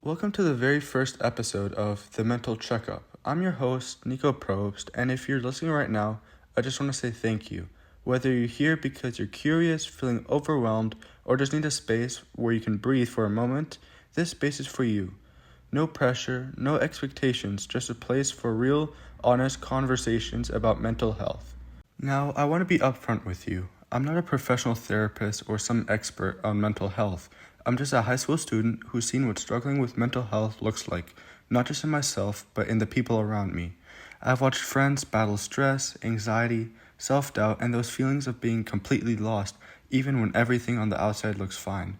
Welcome to the very first episode of the Mental Checkup. I'm your host, Nico Probst, and if you're listening right now, I just want to say thank you. Whether you're here because you're curious, feeling overwhelmed, or just need a space where you can breathe for a moment, this space is for you. No pressure, no expectations, just a place for real, honest conversations about mental health. Now, I want to be upfront with you. I'm not a professional therapist or some expert on mental health. I'm just a high school student who's seen what struggling with mental health looks like, not just in myself, but in the people around me. I've watched friends battle stress, anxiety, self-doubt, and those feelings of being completely lost, even when everything on the outside looks fine.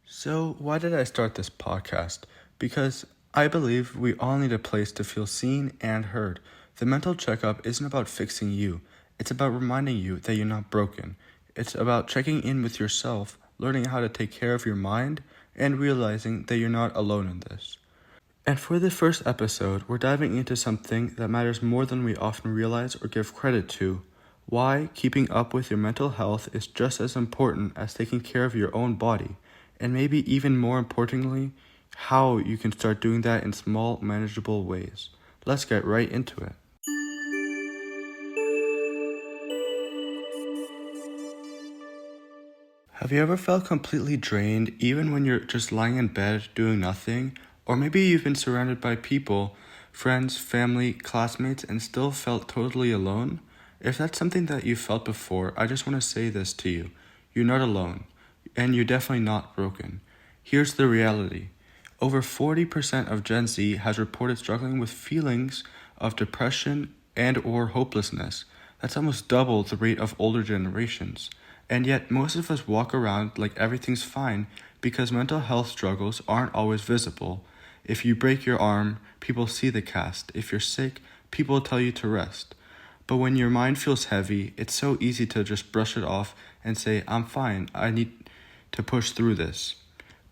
So, why did I start this podcast? Because I believe we all need a place to feel seen and heard. The mental checkup isn't about fixing you, it's about reminding you that you're not broken. It's about checking in with yourself, learning how to take care of your mind, and realizing that you're not alone in this. And for the first episode, we're diving into something that matters more than we often realize or give credit to. Why keeping up with your mental health is just as important as taking care of your own body. And maybe even more importantly, how you can start doing that in small, manageable ways. Let's get right into it. Have you ever felt completely drained even when you're just lying in bed doing nothing? Or maybe you've been surrounded by people, friends, family, classmates, and still felt totally alone? If that's something that you felt before, I just want to say this to you. You're not alone, and you're definitely not broken. Here's the reality. Over 40% of Gen Z has reported struggling with feelings of depression and or hopelessness. That's almost double the rate of older generations. And yet, most of us walk around like everything's fine because mental health struggles aren't always visible. If you break your arm, people see the cast. If you're sick, people tell you to rest. But when your mind feels heavy, it's so easy to just brush it off and say, I'm fine, I need to push through this.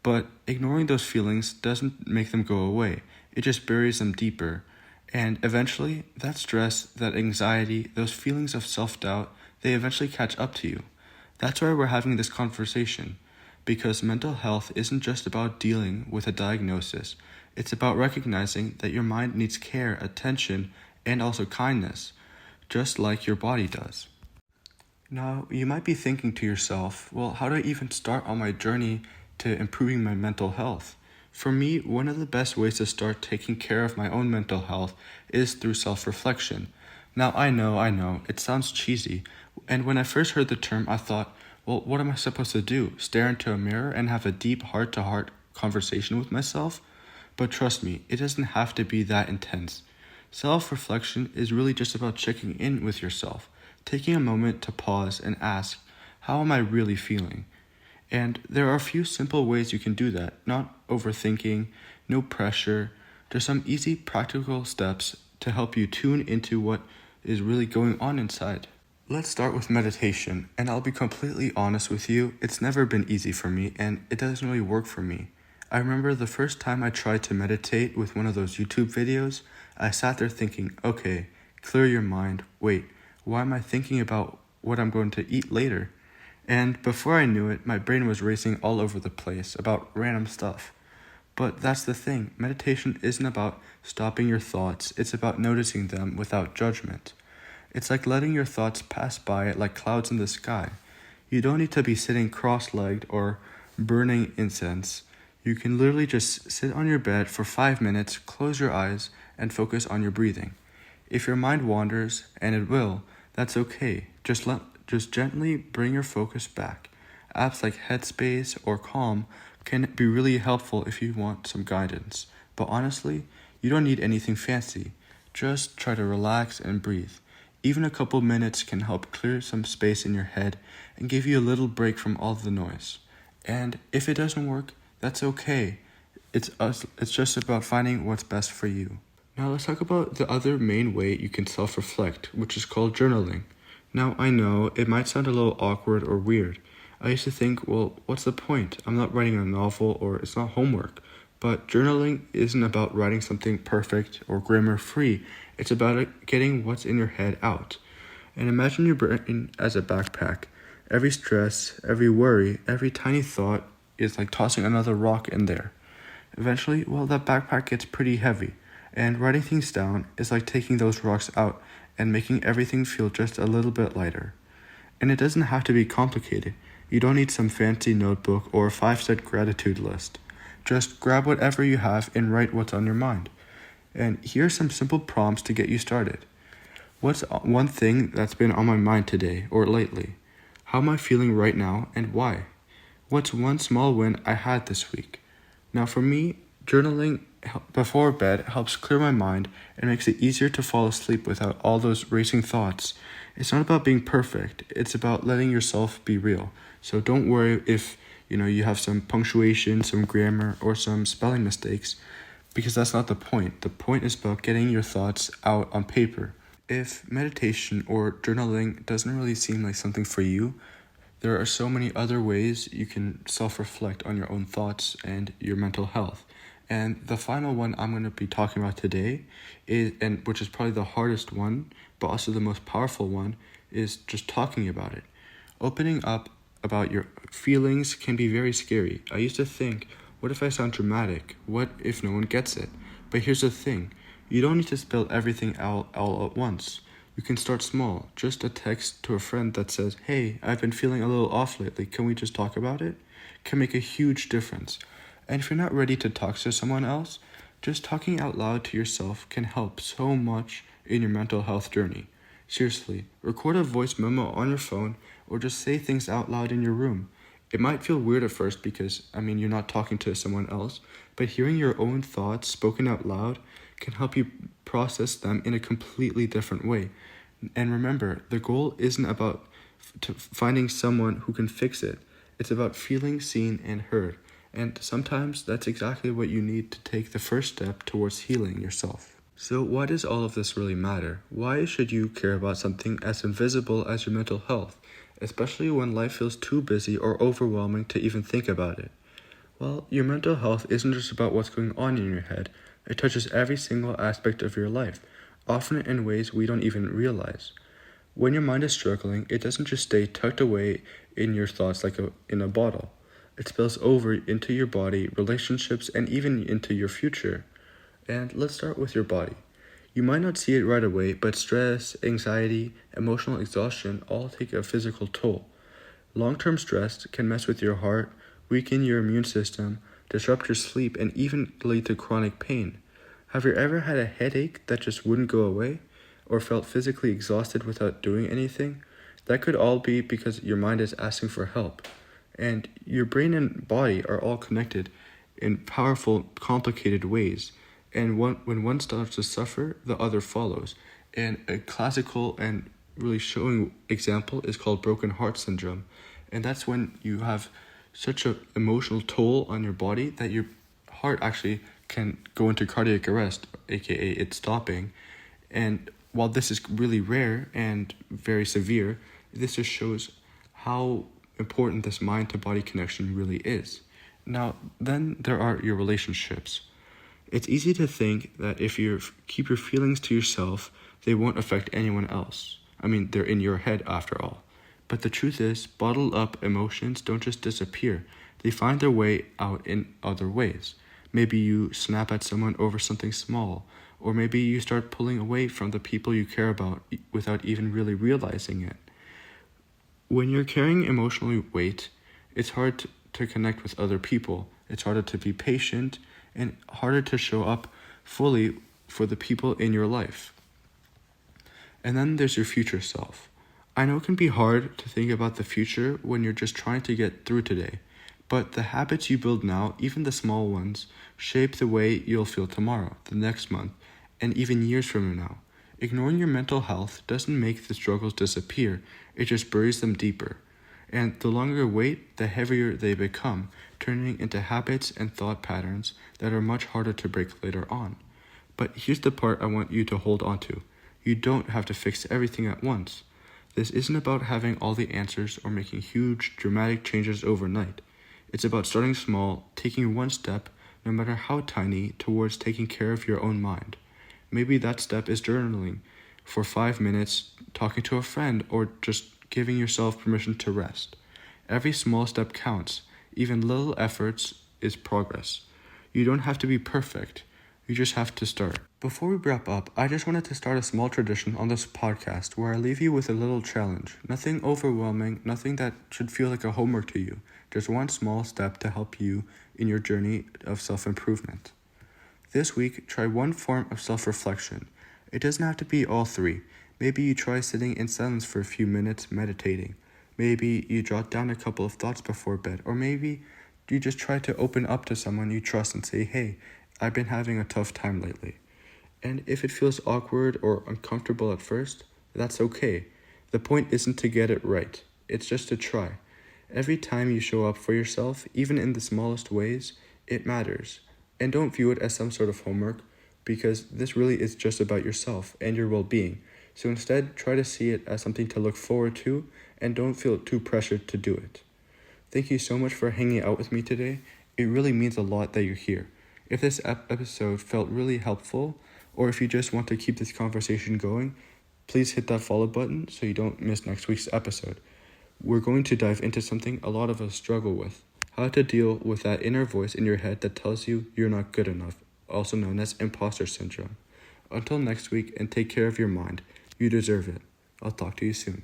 But ignoring those feelings doesn't make them go away. It just buries them deeper. And eventually, that stress, that anxiety, those feelings of self-doubt, they eventually catch up to you. That's why we're having this conversation, because mental health isn't just about dealing with a diagnosis. It's about recognizing that your mind needs care, attention, and also kindness, just like your body does. Now, you might be thinking to yourself, well, how do I even start on my journey to improving my mental health? For me, one of the best ways to start taking care of my own mental health is through self-reflection. Now, I know, it sounds cheesy, and when I first heard the term, I thought, well, what am I supposed to do? Stare into a mirror and have a deep heart-to-heart conversation with myself? But trust me, it doesn't have to be that intense. Self-reflection is really just about checking in with yourself, taking a moment to pause and ask, how am I really feeling? And there are a few simple ways you can do that, not overthinking, no pressure, just some easy practical steps to help you tune into what is really going on inside. Let's start with meditation, and I'll be completely honest with you, it's never been easy for me, and it doesn't really work for me. I remember the first time I tried to meditate with one of those YouTube videos, I sat there thinking, okay, clear your mind, wait, why am I thinking about what I'm going to eat later? And before I knew it, my brain was racing all over the place about random stuff. But that's the thing, meditation isn't about stopping your thoughts, it's about noticing them without judgment. It's like letting your thoughts pass by like clouds in the sky. You don't need to be sitting cross-legged or burning incense. You can literally just sit on your bed for 5 minutes, close your eyes, and focus on your breathing. If your mind wanders, and it will, that's okay. Just gently bring your focus back. Apps like Headspace or Calm can be really helpful if you want some guidance. But honestly, you don't need anything fancy. Just try to relax and breathe. Even a couple minutes can help clear some space in your head and give you a little break from all the noise. And if it doesn't work, that's okay. It's just about finding what's best for you. Now let's talk about the other main way you can self-reflect, which is called journaling. Now I know it might sound a little awkward or weird. I used to think, well, what's the point? I'm not writing a novel or it's not homework. But journaling isn't about writing something perfect or grammar-free. It's about getting what's in your head out. And imagine your brain as a backpack. Every stress, every worry, every tiny thought is like tossing another rock in there. Eventually, well, that backpack gets pretty heavy, and writing things down is like taking those rocks out and making everything feel just a little bit lighter. And it doesn't have to be complicated. You don't need some fancy notebook or a 5-step gratitude list. Just grab whatever you have and write what's on your mind. And here's some simple prompts to get you started. What's one thing that's been on my mind today or lately? How am I feeling right now and why? What's one small win I had this week? Now for me, journaling before bed helps clear my mind and makes it easier to fall asleep without all those racing thoughts. It's not about being perfect, it's about letting yourself be real. So don't worry if you have some punctuation, some grammar, or some spelling mistakes, because that's not the point. The point is about getting your thoughts out on paper. If meditation or journaling doesn't really seem like something for you, there are so many other ways you can self-reflect on your own thoughts and your mental health. And the final one I'm going to be talking about today which is probably the hardest one, but also the most powerful one, is just talking about it. Opening up about your feelings can be very scary. I used to think, what if I sound dramatic? What if no one gets it? But here's the thing. You don't need to spill everything out all at once. You can start small. Just a text to a friend that says, "Hey, I've been feeling a little off lately. Can we just talk about it?" Can make a huge difference. And if you're not ready to talk to someone else, just talking out loud to yourself can help so much in your mental health journey. Seriously, record a voice memo on your phone or just say things out loud in your room. It might feel weird at first because, you're not talking to someone else, but hearing your own thoughts spoken out loud can help you process them in a completely different way. And remember, the goal isn't about finding someone who can fix it. It's about feeling seen and heard. And sometimes that's exactly what you need to take the first step towards healing yourself. So why does all of this really matter? Why should you care about something as invisible as your mental health, especially when life feels too busy or overwhelming to even think about it? Well, your mental health isn't just about what's going on in your head. It touches every single aspect of your life, often in ways we don't even realize. When your mind is struggling, it doesn't just stay tucked away in your thoughts like in a bottle. It spills over into your body, relationships, and even into your future. And let's start with your body. You might not see it right away, but stress, anxiety, emotional exhaustion all take a physical toll. Long-term stress can mess with your heart, weaken your immune system, disrupt your sleep, and even lead to chronic pain. Have you ever had a headache that just wouldn't go away? Or felt physically exhausted without doing anything? That could all be because your mind is asking for help. And your brain and body are all connected in powerful, complicated ways. And when one starts to suffer, the other follows. And a classical and really showing example is called broken heart syndrome. And that's when you have such an emotional toll on your body that your heart actually can go into cardiac arrest, aka it's stopping. And while this is really rare and very severe, this just shows how important this mind-to-body connection really is. Now, then there are your relationships. It's easy to think that if you keep your feelings to yourself, they won't affect anyone else. They're in your head after all. But the truth is, bottled up emotions don't just disappear. They find their way out in other ways. Maybe you snap at someone over something small, or maybe you start pulling away from the people you care about without even really realizing it. When you're carrying emotional weight, it's hard to connect with other people. It's harder to be patient and harder to show up fully for the people in your life. And then there's your future self. I know it can be hard to think about the future when you're just trying to get through today, but the habits you build now, even the small ones, shape the way you'll feel tomorrow, the next month, and even years from now. Ignoring your mental health doesn't make the struggles disappear, it just buries them deeper. And the longer you wait, the heavier they become, turning into habits and thought patterns that are much harder to break later on. But here's the part I want you to hold on to. You don't have to fix everything at once. This isn't about having all the answers or making huge, dramatic changes overnight. It's about starting small, taking one step, no matter how tiny, towards taking care of your own mind. Maybe that step is journaling for 5 minutes, talking to a friend, or just giving yourself permission to rest. Every small step counts. Even little efforts is progress. You don't have to be perfect. You just have to start. Before we wrap up, I just wanted to start a small tradition on this podcast where I leave you with a little challenge. Nothing overwhelming, nothing that should feel like a homework to you. Just one small step to help you in your journey of self-improvement. This week, try one form of self-reflection. It doesn't have to be all three. Maybe you try sitting in silence for a few minutes meditating. Maybe you jot down a couple of thoughts before bed. Or maybe you just try to open up to someone you trust and say, hey, I've been having a tough time lately. And if it feels awkward or uncomfortable at first, that's okay. The point isn't to get it right. It's just to try. Every time you show up for yourself, even in the smallest ways, it matters. And don't view it as some sort of homework, because this really is just about yourself and your well-being. So instead, try to see it as something to look forward to and don't feel too pressured to do it. Thank you so much for hanging out with me today. It really means a lot that you're here. If this episode felt really helpful, or if you just want to keep this conversation going, please hit that follow button so you don't miss next week's episode. We're going to dive into something a lot of us struggle with: how to deal with that inner voice in your head that tells you you're not good enough, also known as imposter syndrome. Until next week, and take care of your mind. You deserve it. I'll talk to you soon.